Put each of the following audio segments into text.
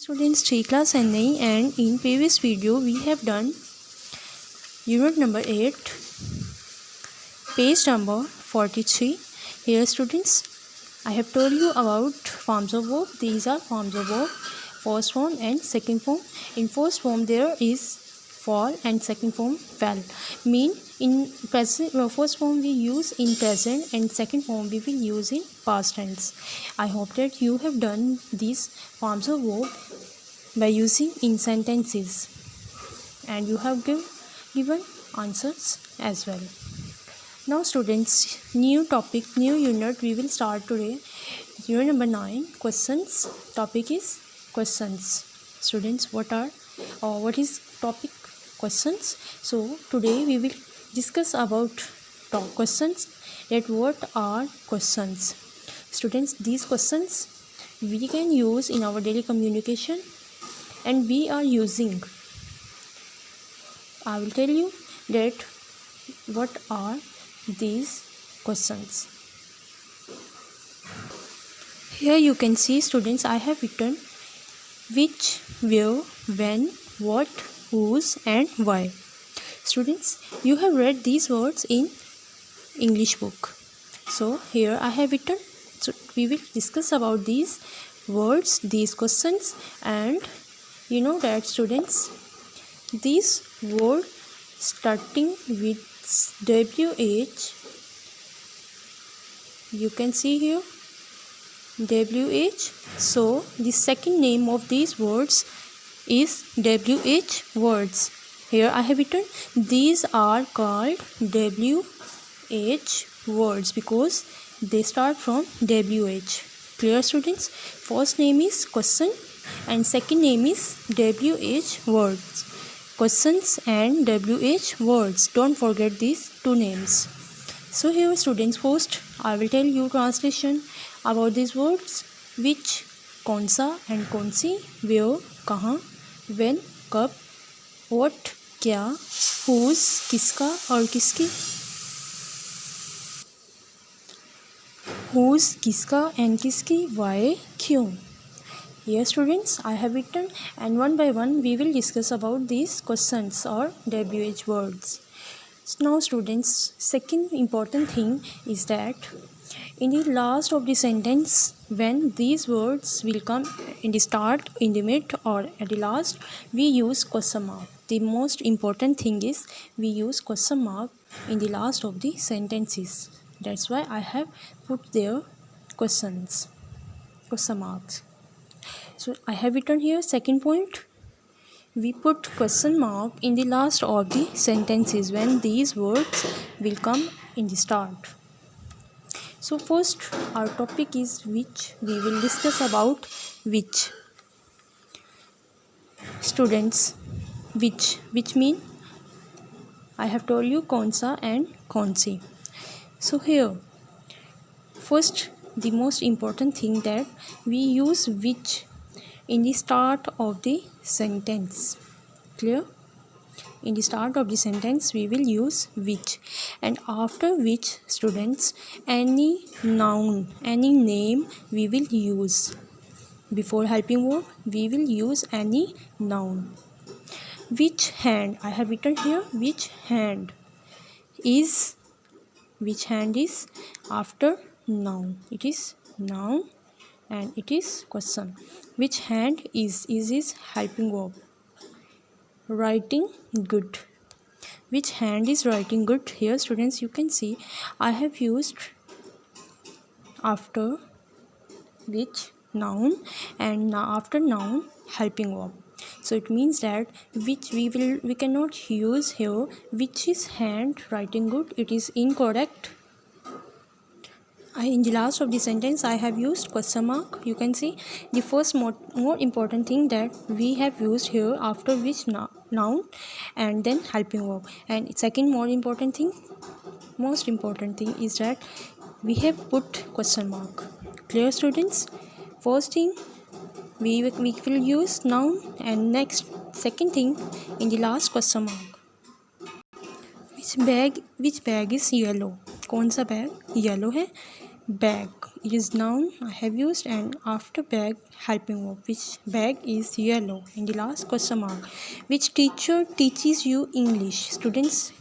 Students, 3 class Chennai, and in previous video we have done unit number 8, page number 43. Here students, I have told you about forms of verb. These are forms of verb, first form and second form. In first form there is fall and second form fell. Mean in present, first form we use in present and second form we will use in past tense. I hope that you have done these forms of verb by using in sentences and you have given answers as well. Now students, new topic, new unit we will start today. Unit number 9, questions. Topic is questions. Students, what is topic? Questions. So today we will discuss about questions. That what are questions? Students, these questions we can use in our daily communication and we are using. I will tell you that what are these questions. Here you can see students, I have written which, where, when, what, whose and why. Students, you have read these words in English book. So here I have written, so we will discuss about these words, these questions, and you know that students, this word starting with WH, you can see here WH. So the second name of these words is WH words. Here I have written these are called WH words because they start from WH. Clear students? First name is question and second name is WH words. Questions and WH words. Don't forget these two names. So here students, first I will tell you translation about these words. Which, कौन सा and कौन सी, where, कहाँ, when, कब, what, क्या, whose, किसका और किसकी, whose, किसका and किसकी, why, क्यों. Yes students, I have written and one by one we will discuss about these questions or WH words. Now students, second important thing is that in the last of the sentence, when these words will come in the start, in the mid or at the last, we use question mark. The most important thing is we use question mark in the last of the sentences. That's why I have put there question marks. So I have written here second point. We put question mark in the last of the sentences when these words will come in the start. So first our topic is which. We will discuss about which. Students, which mean I have told you कौन सा and कौन सी. So here first the most important thing that we use which in the start of the sentence. Clear? In the start of the sentence we will use which, and after which students, any noun, any name we will use. Before helping verb we will use any noun. Which hand, I have written here which hand is after noun. It is noun and it is question. Which hand is helping verb. Writing good. Which hand is writing good? Here students, you can see I have used after which noun and after noun helping verb. So it means that which we cannot use here which is hand writing good. It is incorrect. In the last of the sentence I have used question mark. You can see the first more important thing that we have used here after which noun and then helping verb, and second most important thing is that we have put question mark. Clear students? First thing we will use noun and second thing in the last question mark. Which bag is yellow? कौन सा bag yellow है? Bag is noun I have used, and after bag helping verb, which bag is yellow. In the last question mark, which teacher teaches you English? Students,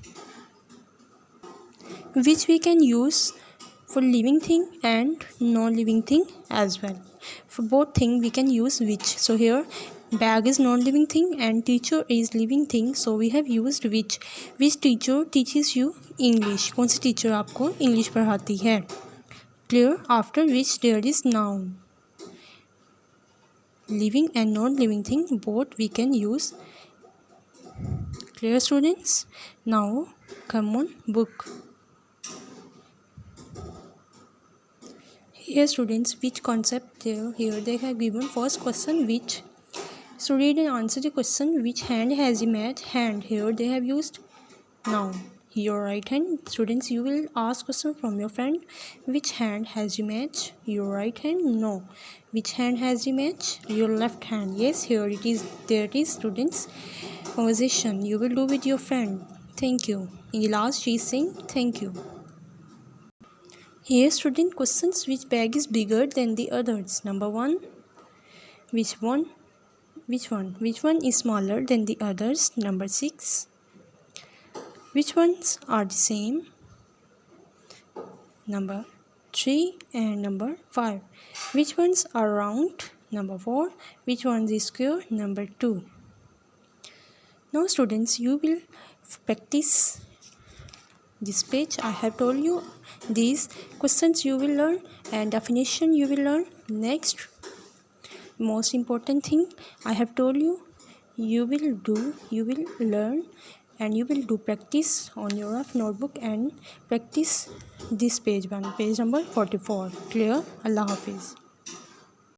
which we can use for living thing and non-living thing as well. For both thing we can use which. So here bag is non-living thing and teacher is living thing, so we have used which. Which teacher teaches you English? कौन सी teacher आपको English पढ़ाती है? Clear? After which there is noun. Living and non-living thing both we can use. Clear students? Now come on book. Here students, which concept there? Here they have given first question which. So read and answer the question. Which hand has a match? Hand. Here they have used noun. Your right hand. Students, you will ask question from your friend. Which hand has a match? Your right hand? No. Which hand has a match? Your left hand. Yes, here it is. There it is students. Conversation you will do with your friend. Thank you. In the last she is saying thank you. Here student, questions. Which bag is bigger than the others? Number 1. Which one? Which one is smaller than the others? Number 6. Which ones are the same? Number 3 and number 5. Which ones are round? Number 4. Which one is square? Number 2. Now students, you will practice this page. I have told you these questions you will learn and definition you will learn. Next, most important thing I have told you, you will learn and you will do practice on your rough notebook and practice this page 1, page number 44. Clear? Allah Hafiz.